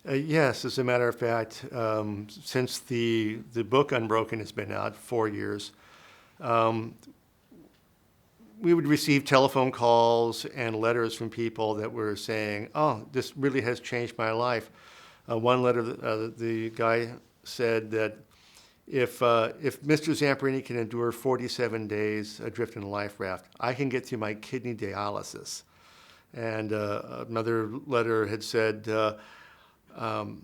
Yes, as a matter of fact, since the book Unbroken has been out 4 years, um, we would receive telephone calls and letters from people that were saying, "Oh, this really has changed my life." One letter, the guy said that if Mr. Zamperini can endure 47 days adrift in a life raft, I can get through my kidney dialysis. And another letter had said, um,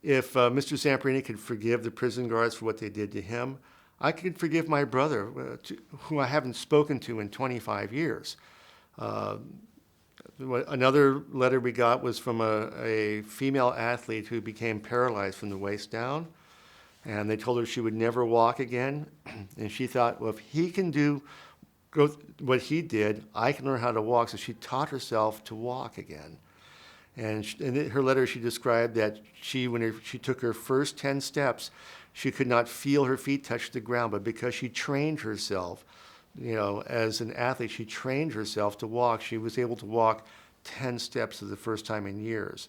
if Mr. Zamperini could forgive the prison guards for what they did to him, I could forgive my brother, who I haven't spoken to in 25 years. Uh, Another letter we got was from a female athlete who became paralyzed from the waist down, and they told her she would never walk again. And she thought, well, if he can go what he did, I can learn how to walk. So she taught herself to walk again. And in her letter, she described that when she took her first 10 steps, she could not feel her feet touch the ground, but because she trained herself, as an athlete, she trained herself to walk. She was able to walk 10 steps for the first time in years.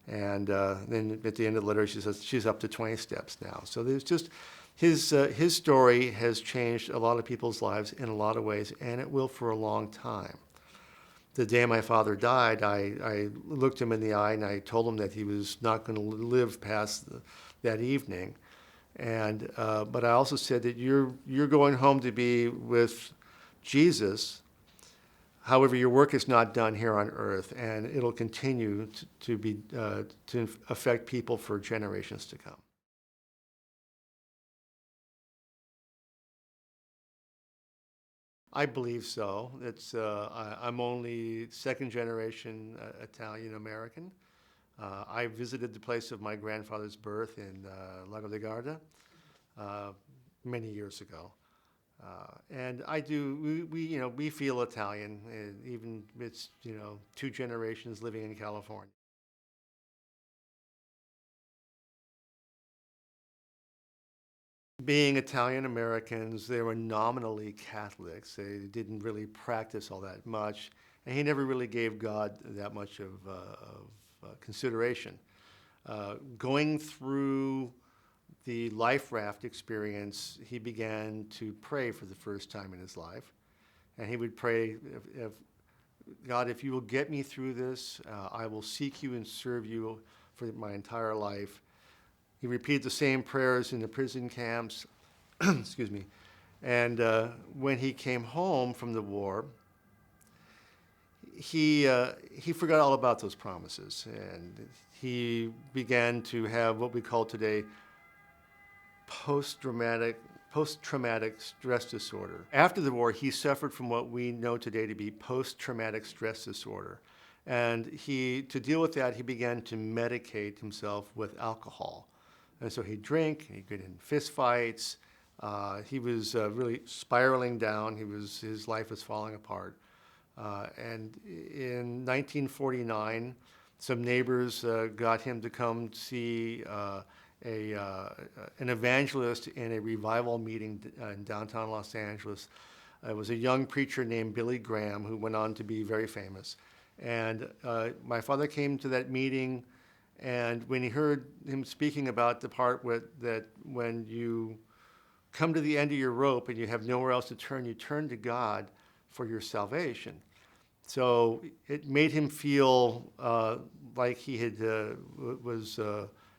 And then at the end of the letter, she says she's up to 20 steps now. So there's just, his story has changed a lot of people's lives in a lot of ways, and it will for a long time. The day my father died, I looked him in the eye and I told him that he was not going to live past that evening. And but I also said that you're going home to be with Jesus. However, your work is not done here on earth, and it'll continue to affect people for generations to come. I believe so. I'm only second generation Italian American. I visited the place of my grandfather's birth in Lago di Garda many years ago. And we feel Italian, even it's, two generations living in California. Being Italian Americans, they were nominally Catholics. They didn't really practice all that much, and he never really gave God that much of consideration. Going through the life raft experience, he began to pray for the first time in his life, and he would pray, God, if you will get me through this, I will seek you and serve you for my entire life. He repeated the same prayers in the prison camps, excuse me. And when he came home from the war, he forgot all about those promises, and he began to have what we call today post-traumatic stress disorder. After the war, he suffered from what we know today to be post-traumatic stress disorder. And to deal with that, he began to medicate himself with alcohol. And so he'd drink, he'd get in fist fights. He was really spiraling down. His life was falling apart. And in 1949, some neighbors got him to come see an evangelist in a revival meeting in downtown Los Angeles. It was a young preacher named Billy Graham, who went on to be very famous. And my father came to that meeting, and when he heard him speaking about the part that when you come to the end of your rope and you have nowhere else to turn, you turn to God for your salvation. So it made him feel like he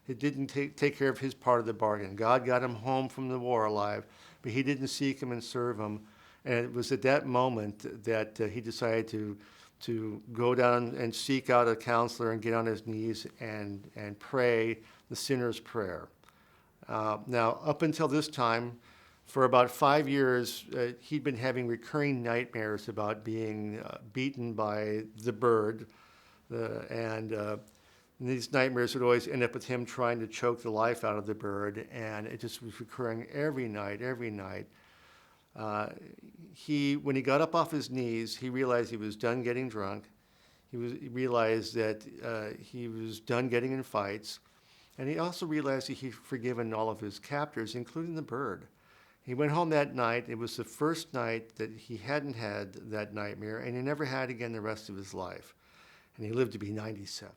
didn't take care of his part of the bargain. God got him home from the war alive, but he didn't seek him and serve him. And it was at that moment that he decided to go down and seek out a counselor and get on his knees and pray the sinner's prayer. Now, up until this time, for about 5 years, he'd been having recurring nightmares about being beaten by the bird. And these nightmares would always end up with him trying to choke the life out of the bird, and it just was recurring every night. When he got up off his knees, he realized he was done getting drunk. He realized that he was done getting in fights. And he also realized that he'd forgiven all of his captors, including the bird. He went home that night. It was the first night that he hadn't had that nightmare, and he never had again the rest of his life. And he lived to be 97.